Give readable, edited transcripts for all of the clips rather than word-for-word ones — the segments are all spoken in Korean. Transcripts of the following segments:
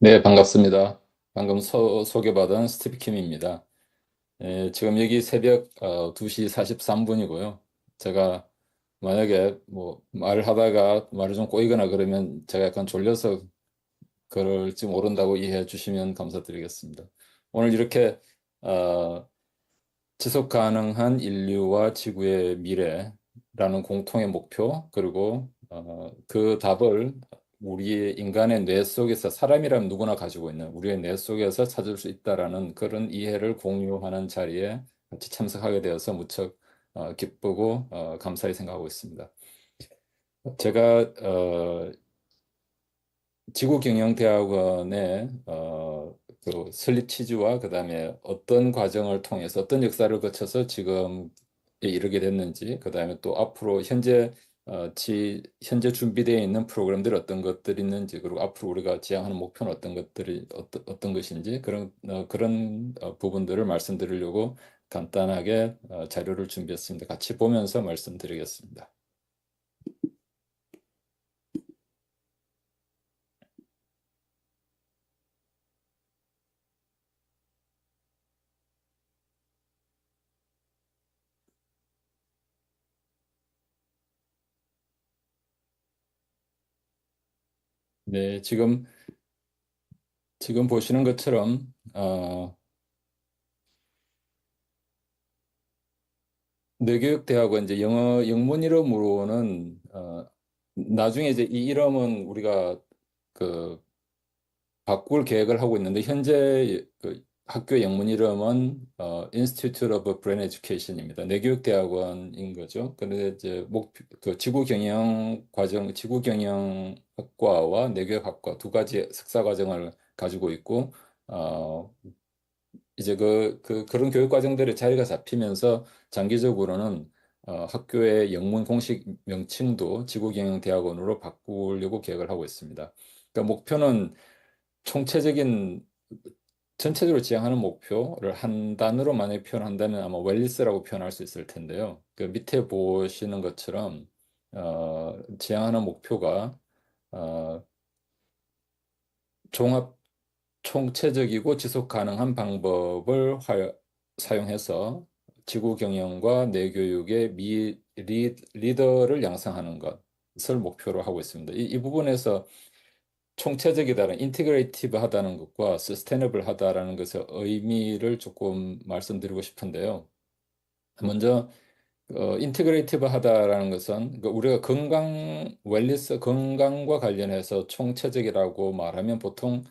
네, 반갑습니다. 방금 소개받은 스티브 킴입니다. 지금 여기 새벽 2시 43분이고요. 제가 만약에 뭐 말을 하다가 말을 좀 꼬이거나 그러면 제가 약간 졸려서 그럴지 모른다고 이해해 주시면 감사드리겠습니다. 오늘 이렇게 어, 지속 가능한 인류와 지구의 미래라는 공통의 목표, 그리고 그 답을 우리의 인간의 뇌 속에서, 사람이라면 누구나 가지고 있는 우리의 뇌 속에서 찾을 수 있다라는 그런 이해를 공유하는 자리에 같이 참석하게 되어서 무척 기쁘고 감사히 생각하고 있습니다. 제가 지구경영대학원의 그 설립 취지와 그다음에 어떤 과정을 통해서 어떤 역사를 거쳐서 지금에 이르게 됐는지, 그다음에 또 앞으로 현재 준비되어 있는 프로그램들이 어떤 것들이 있는지, 그리고 앞으로 우리가 지향하는 목표는 어떤 것인지, 그런 부분들을 말씀드리려고 간단하게 자료를 준비했습니다. 같이 보면서 말씀드리겠습니다. 네, 지금 보시는 것처럼 뇌교육대학원, 이제 영어 영문 이름으로는 나중에 이제 이 이름은 우리가 그 바꿀 계획을 하고 있는데, 현재 그 학교 영문 이름은 Institute of Brain Education입니다. 뇌교육대학원인 거죠. 그런데 이제 그 지구경영학과와 뇌교육학과 두 가지 석사 과정을 가지고 있고, 어, 이제 그런 교육 과정들의 자리가 잡히면서 장기적으로는 학교의 영문 공식 명칭도 지구경영대학원으로 바꾸려고 계획을 하고 있습니다. 그러니까 목표는 총체적인, 전체적으로 지향하는 목표를 한 단어로 만약 표현한다면 아마 웰리스라고 표현할 수 있을 텐데요. 그 밑에 보시는 것처럼 지향하는 목표가 어, 종합 총체적이고 지속 가능한 방법을 사용해서 지구 경영과 내교육의 리더를 양성하는 것을 목표로 하고 있습니다. 이 부분에서 총체적이다는, 인티그레이티브 하다는 것과 서스테너블 하다라는 것의 의미를 조금 말씀드리고 싶은데요. 먼저 인테그레이티브 하다라는 것은, 우리가 웰리스 건강과 관련해서 총체적이라고 말하면 보통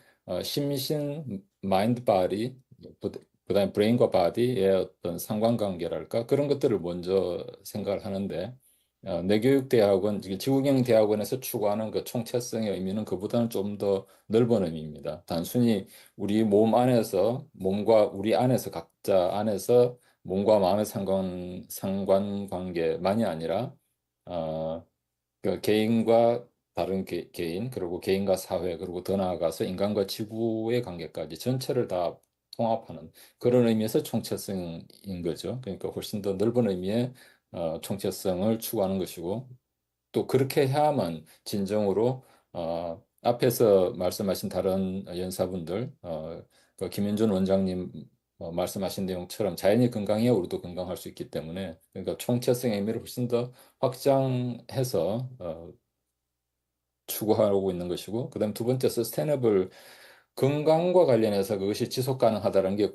심신, 마인드, 바디, 그다음에 브레인과 바디의 어떤 상관관계랄까, 그런 것들을 먼저 생각을 하는데, 뇌교육대학원, 지구경영대학원에서 추구하는 그 총체성의 의미는 그보다는 좀 더 넓은 의미입니다. 단순히 몸과 우리 안에서, 각자 안에서 몸과 마음의 상관관계만이 아니라 어, 그 개인과 다른 개인, 그리고 개인과 사회, 그리고 더 나아가서 인간과 지구의 관계까지 전체를 다 통합하는 그런 의미에서 총체성인 거죠. 그러니까 훨씬 더 넓은 의미의 총체성을 추구하는 것이고, 또 그렇게 해야만 진정으로 앞에서 말씀하신 다른 연사분들, 그 김윤준 원장님 말씀하신 내용처럼 자연이 건강해야 우리도 건강할 수 있기 때문에, 그러니까 총체성의 의미를 훨씬 더 확장해서 추구하고 있는 것이고, 그다음 두 번째, 서스테너블, 건강과 관련해서 그것이 지속 가능하다는 게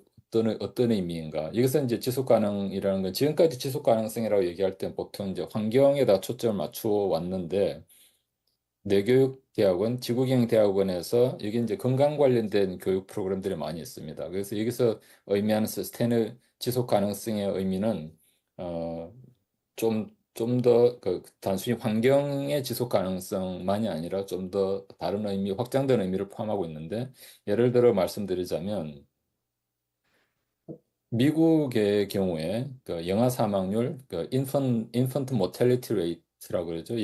어떤 의미인가? 여기서 이제 지속 가능이라는 건, 지금까지 지속 가능성이라고 얘기할 때 보통 이제 환경에다 초점을 맞추어 왔는데, 뇌교육대학원, 지구경영대학원에서 여기 이제 건강 관련된 교육 프로그램들이 많이 있습니다. 그래서 여기서 의미하는 서스테이너, 지속 가능성의 의미는 어, 좀 더 그 단순히 환경의 지속 가능성만이 아니라 좀 더 다른 의미, 확장된 의미를 포함하고 있는데, 예를 들어 말씀드리자면 미국의 경우에 그 영아 사망률, 그 인펀트 모탈리티 레이트라고 그러죠.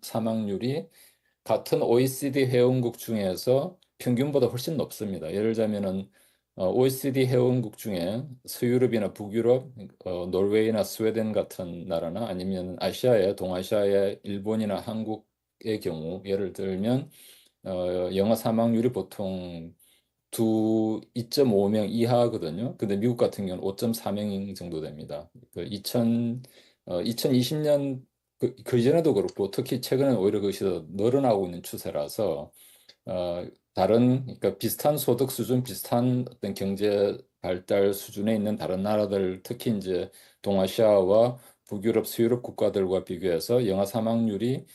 사망률이 같은 OECD 회원국 중에서 평균보다 훨씬 높습니다. 예를 들자면은 OECD 회원국 중에 서유럽이나 북유럽, 노르웨이나 스웨덴 같은 나라나, 아니면 동아시아의 일본이나 한국의 경우, 예를 들면 영어 사망률이 보통 2.5명 이하거든요. 근데 미국 같은 경우는 5.4명 정도 됩니다. 2020년 그 이전에도 그렇고 특히 최근에 오히려 그것이 더 늘어나고 있는 추세라서 그러니까 비슷한 소득 수준, 비슷한 어떤 경제 발달 수준에 있는 다른 나라들, 특히 이제 동아시아와 북유럽, 서유럽 국가들과 비교해서 영아 사망률이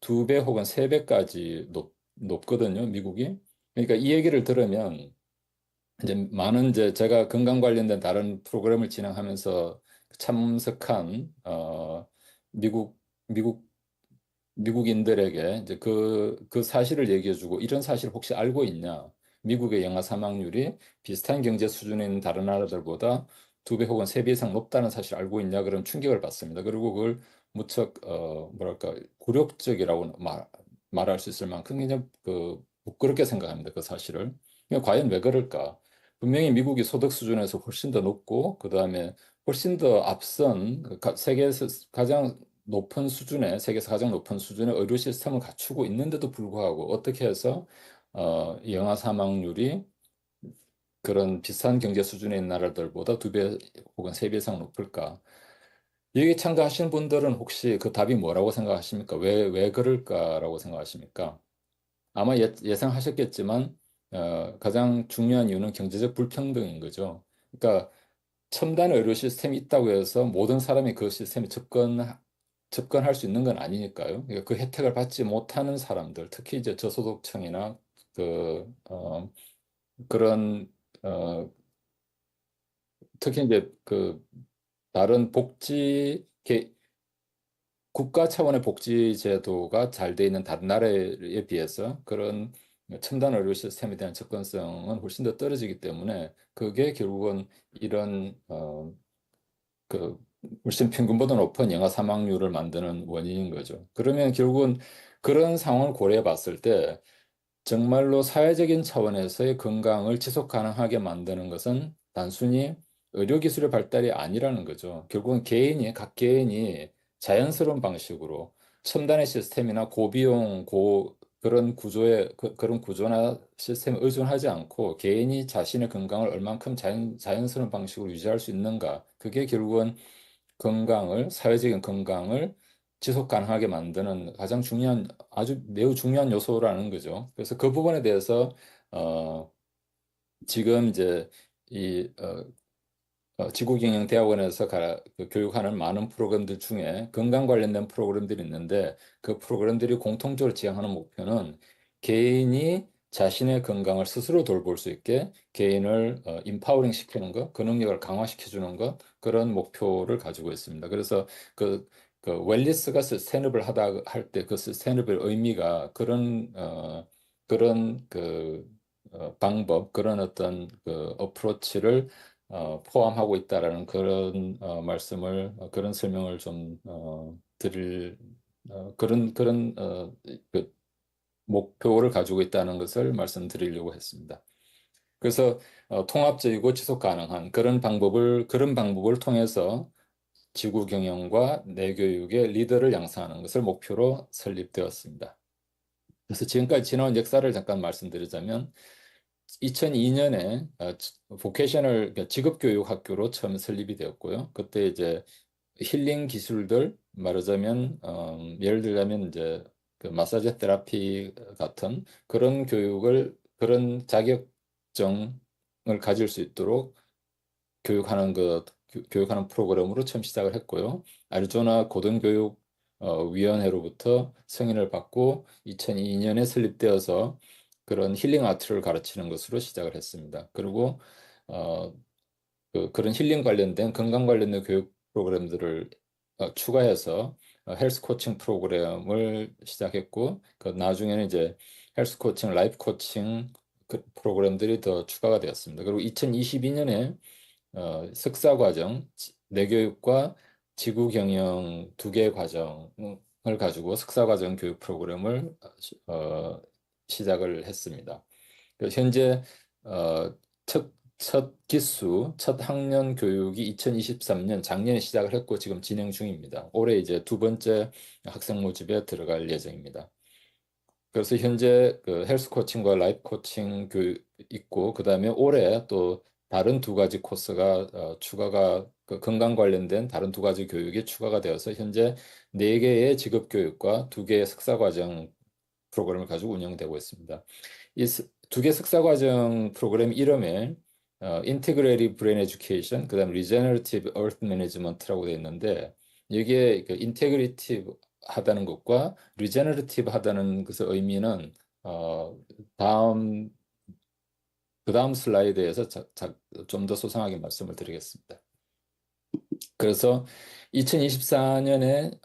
2배 혹은 3배까지 높거든요, 미국이. 그러니까 이 얘기를 들으면 이제 많은 이제 제가 건강 관련된 다른 프로그램을 진행하면서 참석한 미국 미국 미국인들에게 이제 그 사실을 얘기해주고 이런 사실 혹시 알고 있냐? 미국의 영아 사망률이 비슷한 경제 수준에 있는 다른 나라들보다 2배 혹은 3배 이상 높다는 사실 알고 있냐? 그런 충격을 받습니다. 그리고 그걸 무척 뭐랄까 굴욕적이라고 말할 수 있을 만큼 그냥 부끄럽게 생각합니다. 그 사실을. 과연 왜 그럴까? 분명히 미국이 소득 수준에서 훨씬 더 높고 그다음에 훨씬 더 앞선 세계에서 가장 높은 수준의 세계에서 가장 높은 수준의 의료 시스템을 갖추고 있는데도 불구하고 어떻게 해서 영아 사망률이 그런 비슷한 경제 수준에 있는 나라들보다 2배 혹은 3배 이상 높을까? 여기 참가하시는 분들은 혹시 그 답이 뭐라고 생각하십니까? 왜 그럴까라고 생각하십니까? 아마 예상하셨겠지만 가장 중요한 이유는 경제적 불평등인 거죠. 그러니까 첨단 의료 시스템이 있다고 해서 모든 사람이 그 시스템에 접근할 수 있는 건 아니니까요. 그러니까 그 혜택을 받지 못하는 사람들, 특히 이제 저소득층이나 그, 어, 그런, 어, 특히 이제 다른 국가 차원의 복지 제도가 잘 돼 있는 다른 나라에 비해서 그런 첨단 의료 시스템에 대한 접근성은 훨씬 더 떨어지기 때문에 그게 결국은 이런 그 훨씬 평균보다 높은 영아 사망률을 만드는 원인인 거죠. 그러면 결국은 그런 상황을 고려해 봤을 때 정말로 사회적인 차원에서의 건강을 지속 가능하게 만드는 것은 단순히 의료기술의 발달이 아니라는 거죠. 결국은 각 개인이 자연스러운 방식으로 첨단의 시스템이나 고비용, 그런 구조나 시스템에 의존하지 않고 개인이 자신의 건강을 얼만큼 자연스러운 방식으로 유지할 수 있는가. 그게 결국은 사회적인 건강을 지속 가능하게 만드는 아주 매우 중요한 요소라는 거죠. 그래서 그 부분에 대해서, 어, 지금 이제 이, 지구경영대학원에서 교육하는 많은 프로그램들 중에 건강 관련된 프로그램들이 있는데 그 프로그램들이 공통적으로 지향하는 목표는 개인이 자신의 건강을 스스로 돌볼 수 있게 개인을 인파워링 시키는 것, 그 능력을 강화시켜 주는 것, 그런 목표를 가지고 있습니다. 그래서 웰니스가 스테이너블 하다 할 때 그 스테이너블 의미가 그런 방법, 그런 어떤 어프로치를 포함하고 있다라는 그런 설명을 좀 드릴 그 목표를 가지고 있다는 것을 말씀드리려고 했습니다. 그래서 통합적이고 지속 가능한 그런 방법을 통해서 지구 경영과 내교육의 리더를 양성하는 것을 목표로 설립되었습니다. 그래서 지금까지 지나온 역사를 잠깐 말씀드리자면 2002년에 그러니까 직업교육 학교로 처음 설립이 되었고요. 그때 이제 힐링 기술들 말하자면 예를 들자면 이제 그 마사지 테라피 같은 그런 자격증을 가질 수 있도록 교육하는 프로그램으로 처음 시작을 했고요. 아리조나 고등교육 위원회로부터 승인을 받고 2002년에 설립되어서 그런 힐링 아트를 가르치는 것으로 시작을 했습니다. 그리고 어, 그런 힐링 관련된 건강 관련된 교육 프로그램들을 추가해서 헬스 코칭 프로그램을 시작했고 그 나중에는 이제 헬스 코칭, 라이프 코칭 그 프로그램들이 더 추가가 되었습니다. 그리고 2022년에 석사 과정, 내교육과 지구 경영 2개 과정을 가지고 석사 과정 교육 프로그램을 시작을 했습니다. 현재 어, 첫 학년 교육이 2023년 작년에 시작을 했고 지금 진행 중입니다. 올해 이제 2번째 학생 모집에 들어갈 예정입니다. 그래서 현재 그 헬스 코칭과 라이프 코칭 있고, 그다음에 올해 또 다른 두 가지 코스가 추가가 그 건강 관련된 다른 두 가지 교육이 추가가 되어서 현재 네 개의 직업 교육과 두 개의 석사 과정 프로그램을 가지고 운영되고 있습니다. 이 두 개 석사 과정 프로그램 이름에 인티그레이티브 브레인 에듀케이션, 그다음 리제너러티브 얼스 매니지먼트라고 되어 있는데, 여기에 그 인테그리티브 하다는 것과 리제너러티브 하다는 것의 의미는 어, 다음 그 다음 슬라이드에서 좀 더 소상하게 말씀을 드리겠습니다. 그래서 2024년에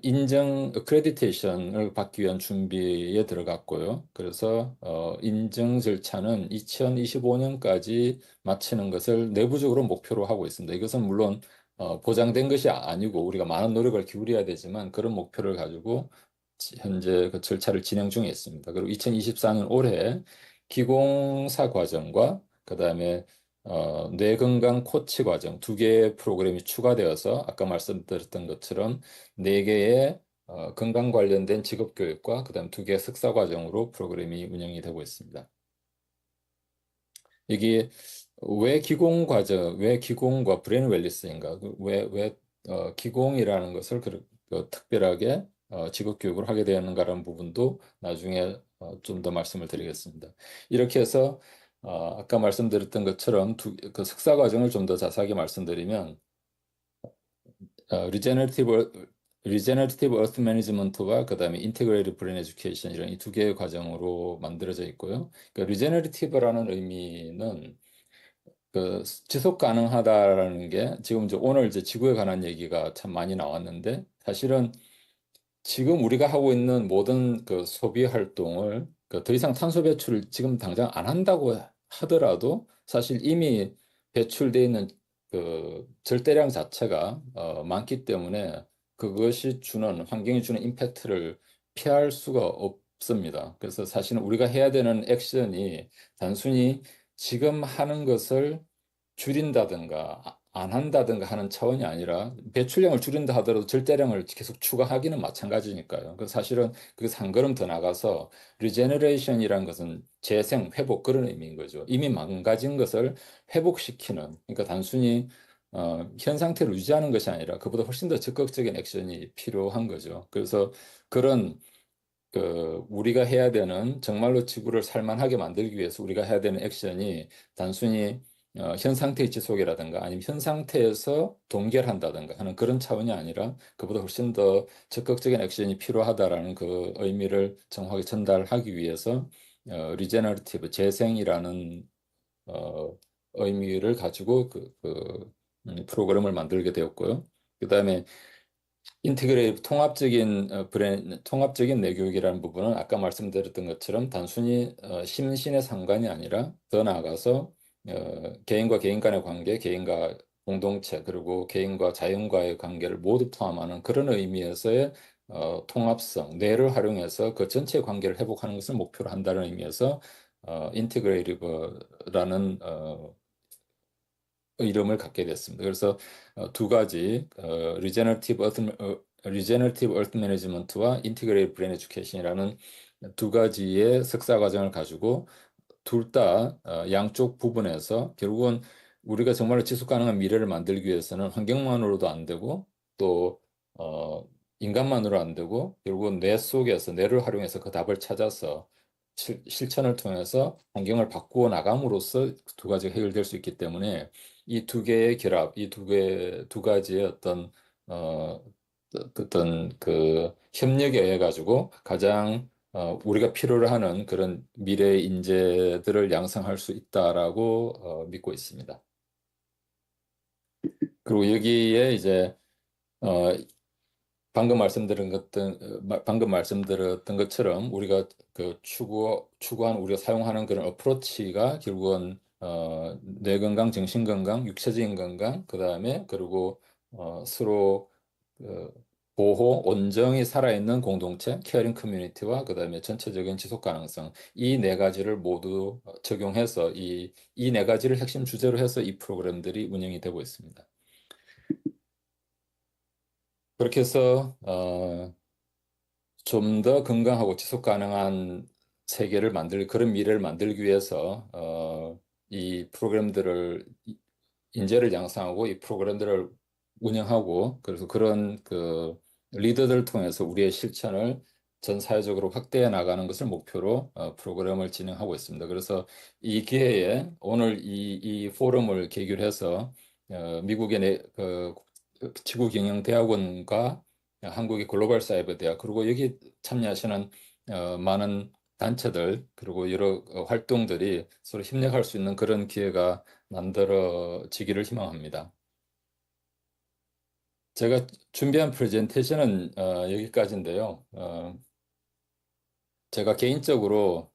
인정 어크레디테이션을 받기 위한 준비에 들어갔고요. 그래서 인정 절차는 2025년까지 마치는 것을 내부적으로 목표로 하고 있습니다. 이것은 물론 보장된 것이 아니고 우리가 많은 노력을 기울여야 되지만 그런 목표를 가지고 현재 그 절차를 진행 중에 있습니다. 그리고 2024년 올해 기공사 과정과 그다음에 뇌건강 코치 과정 두 개의 프로그램이 추가되어서 아까 말씀드렸던 것처럼 네 개의 건강 관련된 직업 교육과 그다음 두 개의 석사 과정으로 프로그램이 운영이 되고 있습니다. 여기 왜 기공 과정, 왜 기공과 브레인 웰리스인가? 왜 기공이라는 것을 특별하게 직업 교육을 하게 되는가라는 부분도 나중에 좀 더 말씀을 드리겠습니다. 이렇게 해서 아까 말씀드렸던 것처럼 그 석사 과정을 좀 더 자세하게 말씀드리면 리제너티브 어스 매니지먼트와 그다음에 인테그레이티브 브레인 에듀케이션 이런 이 두 개의 과정으로 만들어져 있고요. 그러니까 리제너티브라는 의미는 그 지속 가능하다라는 게 지금 이제 오늘 이제 지구에 관한 얘기가 참 많이 나왔는데, 사실은 지금 우리가 하고 있는 모든 그 소비 활동을 그더 이상 탄소 배출을 지금 당장 안 한다고 하더라도 사실 이미 배출돼 있는 그 절대량 자체가 많기 때문에 그것이 주는 환경이 주는 임팩트를 피할 수가 없습니다. 그래서 사실은 우리가 해야 되는 액션이 단순히 지금 하는 것을 줄인다든가 안 한다든가 하는 차원이 아니라 배출량을 줄인다 하더라도 절대량을 계속 추가하기는 마찬가지니까요. 그 사실은 그래서 한 걸음 더 나가서 리제너레이션이라는 것은 재생, 회복 그런 의미인 거죠. 이미 망가진 것을 회복시키는, 그러니까 단순히 현 상태를 유지하는 것이 아니라 그보다 훨씬 더 적극적인 액션이 필요한 거죠. 그래서 그런 우리가 해야 되는 정말로 지구를 살만하게 만들기 위해서 우리가 해야 되는 액션이 단순히 현 상태의 지속이라든가 아니면 현 상태에서 동결한다든가 하는 그런 차원이 아니라 그보다 훨씬 더 적극적인 액션이 필요하다라는 그 의미를 정확하게 전달하기 위해서 리제너티브 재생이라는 어, 의미를 가지고 프로그램을 만들게 되었고요. 그다음에 인테그레이티브 통합적인 내교육이라는 부분은 아까 말씀드렸던 것처럼 단순히 심신의 상관이 아니라 더 나아가서 개인과 개인 간의 관계, 개인과 공동체, 그리고 개인과 자연과의 관계를 모두 포함하는 그런 의미에서의 통합성, 뇌를 활용해서 그 전체 관계를 회복하는 것을 목표로 한다는 의미에서 인테그레이티브라는 이름을 갖게 됐습니다. 그래서 두 가지 리제너티브 얼트 매니지먼트와 인티그레이티브 브레인 에듀케이션이라는 두 가지의 석사 과정을 가지고 둘 다 양쪽 부분에서 결국은 우리가 정말로 지속 가능한 미래를 만들기 위해서는 환경만으로도 안 되고 또 어, 인간만으로 안 되고 결국은 뇌 속에서 뇌를 활용해서 그 답을 찾아서 실천을 통해서 환경을 바꾸어 나감으로써 두 가지가 해결될 수 있기 때문에 이 두 개의 결합, 두 가지의 어, 어떤 그 협력에 의해 가지고 가장 우리가 필요로 하는 그런 미래의 인재들을 양성할 수 있다라고 믿고 있습니다. 그리고 여기에 이제 어, 방금 말씀드렸던 것처럼 우리가 추구한 우리가 사용하는 그런 어프로치가 결국은 뇌 건강, 정신 건강, 육체적인 건강, 그다음에 그리고 서로 그 보호, 온정이 살아있는 공동체, 케어링 커뮤니티와 그다음에 전체적인 지속 가능성 이 네 가지를 모두 적용해서 이 네 가지를 핵심 주제로 해서 이 프로그램들이 운영이 되고 있습니다. 그렇게 해서 좀 더 건강하고 지속 가능한 세계를 그런 미래를 만들기 위해서 이 프로그램들을 인재를 양성하고 이 프로그램들을 운영하고, 그래서 그런 그 리더들을 통해서 우리의 실천을 전 사회적으로 확대해 나가는 것을 목표로 프로그램을 진행하고 있습니다. 그래서 이 기회에 오늘 이 포럼을 계기로 해서 미국의 지구경영대학원과 한국의 글로벌 사이버 대학, 그리고 여기 참여하시는 많은 단체들, 그리고 여러 활동들이 서로 협력할 수 있는 그런 기회가 만들어지기를 희망합니다. 제가 준비한 프레젠테이션은 여기까지인데요. 제가 개인적으로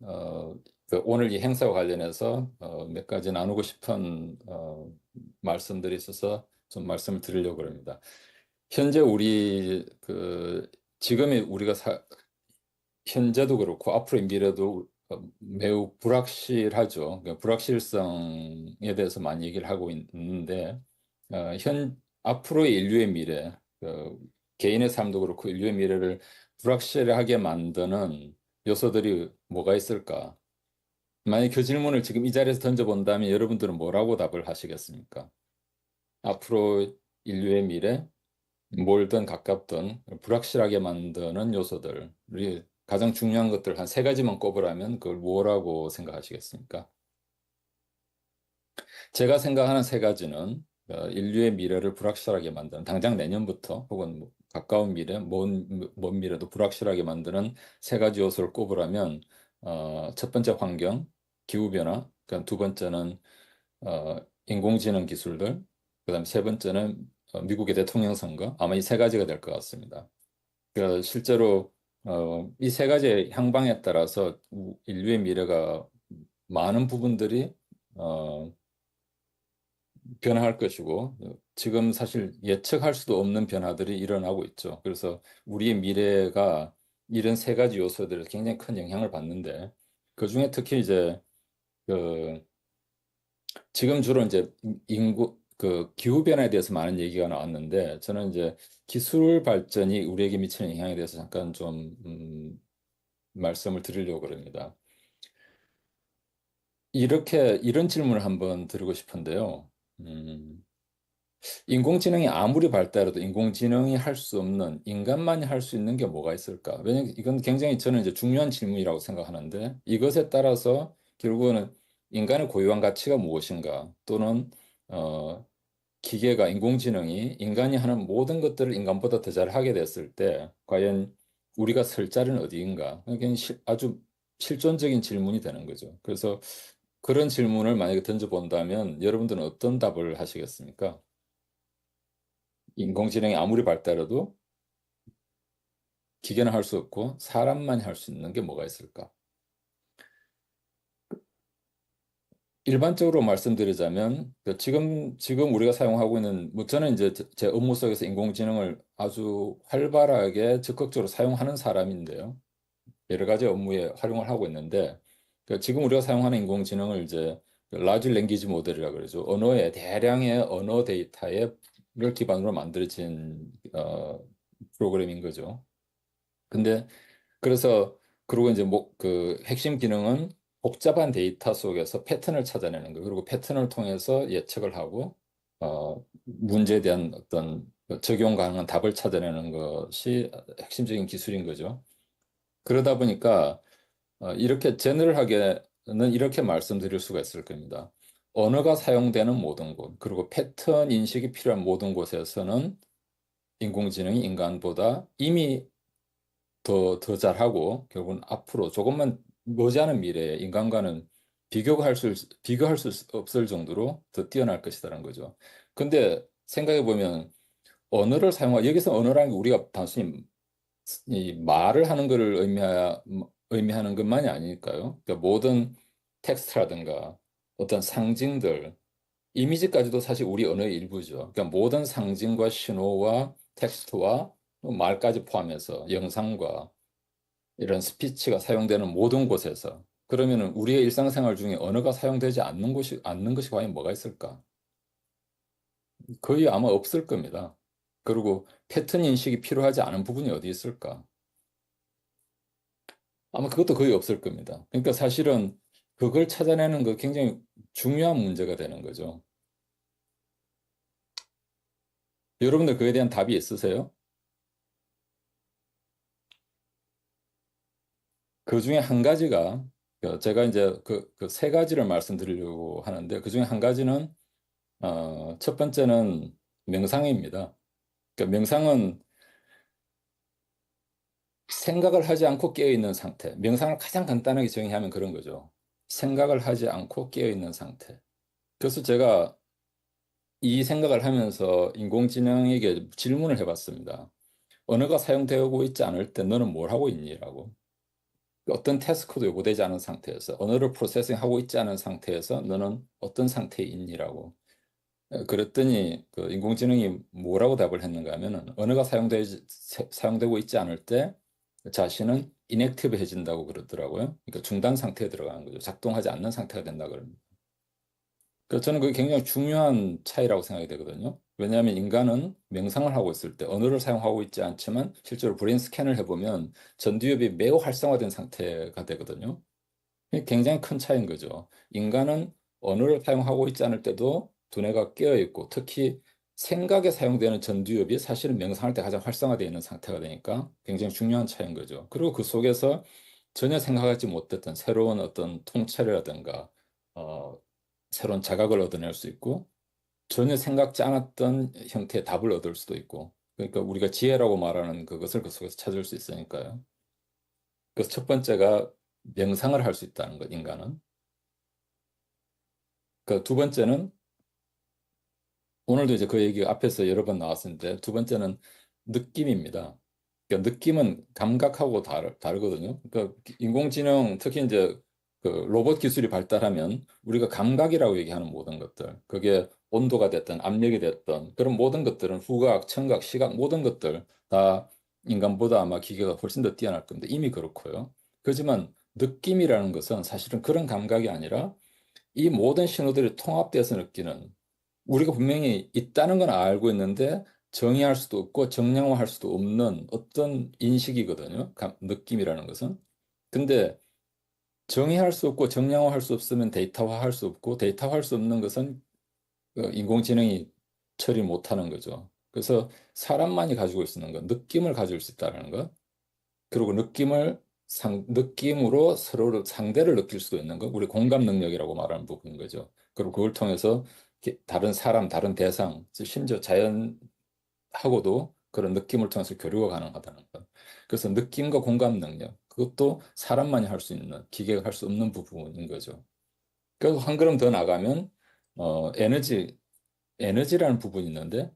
그 오늘 이 행사와 관련해서 몇 가지 나누고 싶은 말씀들이 있어서 좀 말씀을 드리려고 합니다. 현재 지금의 우리가 현재도 그렇고 앞으로의 미래도 매우 불확실하죠. 그 불확실성에 대해서 많이 얘기를 하고 있는데, 앞으로의 인류의 미래, 개인의 삶도 그렇고 인류의 미래를 불확실하게 만드는 요소들이 뭐가 있을까? 만약 그 질문을 지금 이 자리에서 던져본다면 여러분들은 뭐라고 답을 하시겠습니까? 앞으로 인류의 미래, 멀든 가깝든 불확실하게 만드는 요소들이 가장 중요한 것들 한 세 가지만 꼽으라면 그걸 뭐라고 생각하시겠습니까? 제가 생각하는 세 가지는 인류의 미래를 불확실하게 만드는, 당장 내년부터 혹은 뭐 가까운 미래, 먼 미래도 불확실하게 만드는 세 가지 요소를 꼽으라면 첫 번째 환경, 기후변화, 두 번째는 인공지능 기술들, 그다음 세 번째는 미국의 대통령 선거, 아마 이 세 가지가 될 것 같습니다. 실제로 이 세 가지의 향방에 따라서 인류의 미래가 많은 부분들이 어, 변화할 것이고, 지금 사실 예측할 수도 없는 변화들이 일어나고 있죠. 그래서 우리의 미래가 이런 세 가지 요소들에 굉장히 큰 영향을 받는데, 그중에 특히 이제 그 지금 주로 이제 기후 변화에 대해서 많은 얘기가 나왔는데, 저는 이제 기술 발전이 우리에게 미치는 영향에 대해서 잠깐 좀 말씀을 드리려고 합니다. 이런 질문을 한번 드리고 싶은데요. 음, 인공지능이 아무리 발달해도 인공지능이 할 수 없는, 인간만이 할 수 있는 게 뭐가 있을까? 왜냐면 이건 굉장히 저는 이제 중요한 질문이라고 생각하는데, 이것에 따라서 결국은 인간의 고유한 가치가 무엇인가? 또는 어, 기계가, 인공지능이 인간이 하는 모든 것들을 인간보다 더 잘하게 됐을 때 과연 우리가 설 자리는 어디인가? 그게 아주 실존적인 질문이 되는 거죠. 그래서 그런 질문을 만약에 던져본다면 여러분들은 어떤 답을 하시겠습니까? 인공지능이 아무리 발달해도 기계는 할 수 없고 사람만이 할 수 있는 게 뭐가 있을까? 일반적으로 말씀드리자면 지금 우리가 사용하고 있는, 뭐 저는 이제 제 업무 속에서 인공지능을 아주 활발하게 적극적으로 사용하는 사람인데요. 여러 가지 업무에 활용을 하고 있는데, 지금 우리가 사용하는 인공지능을 이제 라지 랭귀지 모델이라 그러죠. 대량의 언어 데이터를 기반으로 만들어진 프로그램인 거죠. 근데 그래서 그리고 이제 그 핵심 기능은 복잡한 데이터 속에서 패턴을 찾아내는 거예요. 그리고 패턴을 통해서 예측을 하고 문제에 대한 어떤 적용 가능한 답을 찾아내는 것이 핵심적인 기술인 거죠. 그러다 보니까 이렇게 제너럴하게는 이렇게 말씀드릴 수가 있을 겁니다. 언어가 사용되는 모든 곳, 그리고 패턴 인식이 필요한 모든 곳에서는 인공지능이 인간보다 이미 더 잘하고, 결국은 앞으로 조금만 머지않은 미래에 인간과는 비교할 수 없을 정도로 더 뛰어날 것이라는 거죠. 근데 생각해 보면 여기서 언어라는 게 우리가 단순히 이 말을 하는 것을 의미하는 것만이 아니니까요. 그러니까 모든 텍스트라든가 어떤 상징들, 이미지까지도 사실 우리 언어의 일부죠. 그러니까 모든 상징과 신호와 텍스트와 말까지 포함해서 영상과 이런 스피치가 사용되는 모든 곳에서, 그러면은 우리의 일상생활 중에 언어가 사용되지 않는 것이 과연 뭐가 있을까? 거의 아마 없을 겁니다. 그리고 패턴 인식이 필요하지 않은 부분이 어디 있을까? 아마 그것도 거의 없을 겁니다. 그러니까 사실은 그걸 찾아내는 거 굉장히 중요한 문제가 되는 거죠. 여러분들 그에 대한 답이 있으세요? 그 중에 한 가지가 제가 이제 그 세 가지를 말씀드리려고 하는데 그 중에 한 가지는 첫 번째는 명상입니다. 그러니까 명상은 생각을 하지 않고 깨어 있는 상태. 명상을 가장 간단하게 정의하면 그런 거죠. 생각을 하지 않고 깨어 있는 상태. 그래서 제가 이 생각을 하면서 인공지능에게 질문을 해봤습니다. 언어가 사용되고 있지 않을 때 너는 뭘 하고 있니?라고. 어떤 태스크도 요구되지 않은 상태에서 언어를 프로세싱하고 있지 않은 상태에서 너는 어떤 상태에 있니?라고. 그랬더니 그 인공지능이 뭐라고 답을 했는가 하면은 언어가 사용되고 있지 않을 때 자신은 인액티브해진다고 그러더라고요. 그러니까 중단 상태에 들어가는 거죠. 작동하지 않는 상태가 된다 그럽니다. 그래서 저는 그게 굉장히 중요한 차이라고 생각이 되거든요. 왜냐하면 인간은 명상을 하고 있을 때 언어를 사용하고 있지 않지만 실제로 브레인 스캔을 해보면 전두엽이 매우 활성화된 상태가 되거든요. 이게 굉장히 큰 차이인 거죠. 인간은 언어를 사용하고 있지 않을 때도 두뇌가 깨어 있고 특히 생각에 사용되는 전두엽이 사실은 명상할 때 가장 활성화되어 있는 상태가 되니까 굉장히 중요한 차이인 거죠. 그리고 그 속에서 전혀 생각하지 못했던 새로운 어떤 통찰이라든가 어, 새로운 자각을 얻어낼 수 있고 전혀 생각지 않았던 형태의 답을 얻을 수도 있고 그러니까 우리가 지혜라고 말하는 그것을 그 속에서 찾을 수 있으니까요. 그래서 첫 번째가 명상을 할 수 있다는 것, 인간은. 그 두 번째는 오늘도 이제 그 얘기가 앞에서 여러 번 나왔었는데 두 번째는 느낌입니다. 그러니까 느낌은 감각하고 다르거든요. 그러니까 인공지능 특히 이제 그 로봇 기술이 발달하면 우리가 감각이라고 얘기하는 모든 것들, 그게 온도가 됐든 압력이 됐든 그런 모든 것들은 후각, 청각, 시각 모든 것들 다 인간보다 아마 기계가 훨씬 더 뛰어날 겁니다. 이미 그렇고요. 그렇지만 느낌이라는 것은 사실은 그런 감각이 아니라 이 모든 신호들이 통합돼서 느끼는 우리가 분명히 있다는 건 알고 있는데 정의할 수도 없고 정량화할 수도 없는 어떤 인식이거든요. 느낌이라는 것은. 근데 정의할 수 없고 정량화할 수 없으면 데이터화할 수 없고 데이터화할 수 없는 것은 인공지능이 처리 못하는 거죠. 그래서 사람만이 가지고 있는 건 느낌을 가질 수 있다는 것. 그리고 느낌으로 서로를 상대를 느낄 수도 있는 거. 우리 공감 능력이라고 말하는 부분인 거죠. 그리고 그걸 통해서 다른 사람, 다른 대상, 심지어 자연하고도 그런 느낌을 통해서 교류가 가능하다는 것. 그래서 느낌과 공감 능력, 그것도 사람만이 할 수 있는, 기계가 할 수 없는 부분인 거죠. 그리고 한 걸음 더 나가면, 에너지라는 부분이 있는데,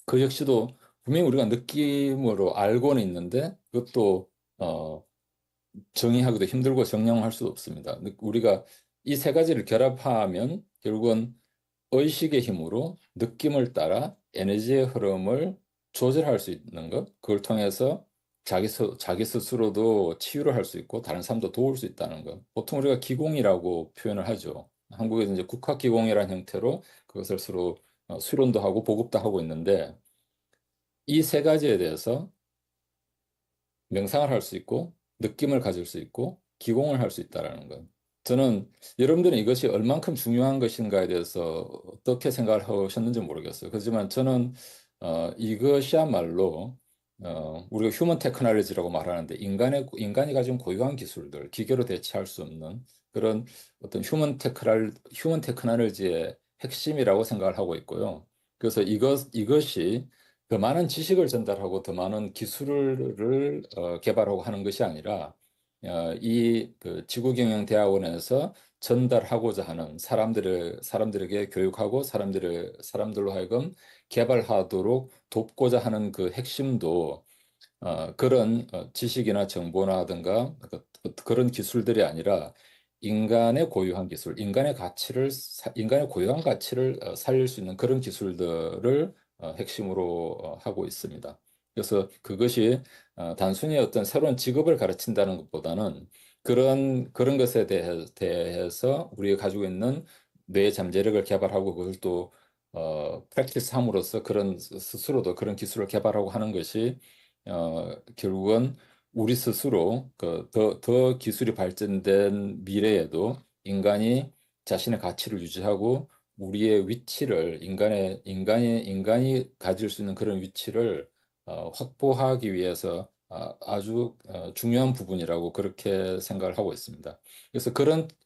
그 역시도 분명히 우리가 느낌으로 알고는 있는데, 그것도, 어, 정의하기도 힘들고 정량할 수도 없습니다. 우리가 이 세 가지를 결합하면 결국은 의식의 힘으로 느낌을 따라 에너지의 흐름을 조절할 수 있는 것, 그걸 통해서 자기 스스로도 치유를 할 수 있고 다른 사람도 도울 수 있다는 것. 보통 우리가 기공이라고 표현을 하죠. 한국에서 이제 국학기공이라는 형태로 그것을 서로 수련도 하고 보급도 하고 있는데 이 세 가지에 대해서 명상을 할 수 있고 느낌을 가질 수 있고 기공을 할 수 있다라는 것. 저는 여러분들은 이것이 얼만큼 중요한 것인가에 대해서 어떻게 생각을 하셨는지 모르겠어요. 그렇지만 저는 이것이야말로 우리가 휴먼 테크놀로지라고 말하는데 인간이 가진 고유한 기술들, 기계로 대체할 수 없는 그런 어떤 휴먼 테크놀로지의 핵심이라고 생각을 하고 있고요. 그래서 이것이 더 많은 지식을 전달하고 더 많은 기술을 개발하고 하는 것이 아니라 이그 지구경영대학원에서 전달하고자 하는 사람들에게 교육하고 사람들로 하여금 개발하도록 돕고자 하는 그 핵심도 그런 지식이나 정보나든가 그런 기술들이 아니라 인간의 고유한 기술, 인간의 고유한 가치를 살릴 수 있는 그런 기술들을 핵심으로 하고 있습니다. 그래서 그것이 단순히 어떤 새로운 직업을 가르친다는 것보다는 그런 것에 대해서 우리가 가지고 있는 뇌 잠재력을 개발하고 그걸 또 프랙티스 함으로써 그런 스스로도 그런 기술을 개발하고 하는 것이 결국은 우리 스스로 더 기술이 발전된 미래에도 인간이 자신의 가치를 유지하고 우리의 위치를 인간이 가질 수 있는 그런 위치를 확보하기 위해서 아주 중요한 부분이라고 그렇게 생각을 하고 있습니다. 그래서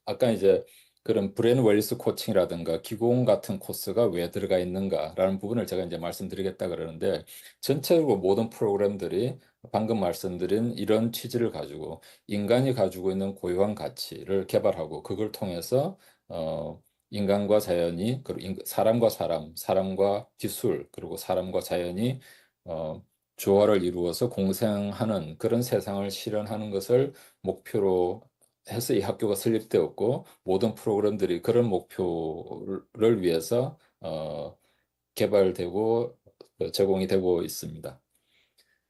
아까 이제 그런 브레인 웰리스 코칭이라든가 기공 같은 코스가 왜 들어가 있는가라는 부분을 제가 이제 말씀드리겠다 그러는데, 전체적으로 모든 프로그램들이 방금 말씀드린 이런 취지를 가지고 인간이 가지고 있는 고유한 가치를 개발하고 그걸 통해서 인간과 자연이, 그리고 사람과 사람과 기술, 그리고 사람과 자연이 어, 조화를 이루어서 공생하는 그런 세상을 실현하는 것을 목표로 해서 이 학교가 설립되었고, 모든 프로그램들이 그런 목표를 위해서 개발되고 제공이 되고 있습니다.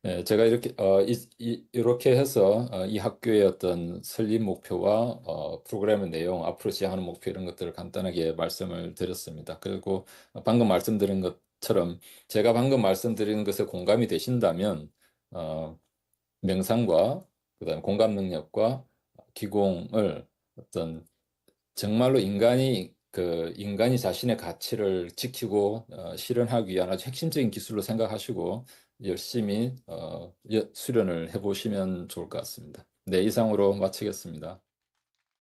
네, 제가 이렇게 해서 이 학교의 어떤 설립 목표와 프로그램의 내용, 앞으로 지향하는 목표 이런 것들을 간단하게 말씀을 드렸습니다. 그리고 방금 말씀드린 것처럼 제가 방금 말씀드린 것에 공감이 되신다면 명상과 그다음 공감 능력과 기공을 어떤 정말로 인간이 자신의 가치를 지키고 실현하기 위한 아주 핵심적인 기술로 생각하시고 열심히 수련을 해보시면 좋을 것 같습니다. 네, 이상으로 마치겠습니다.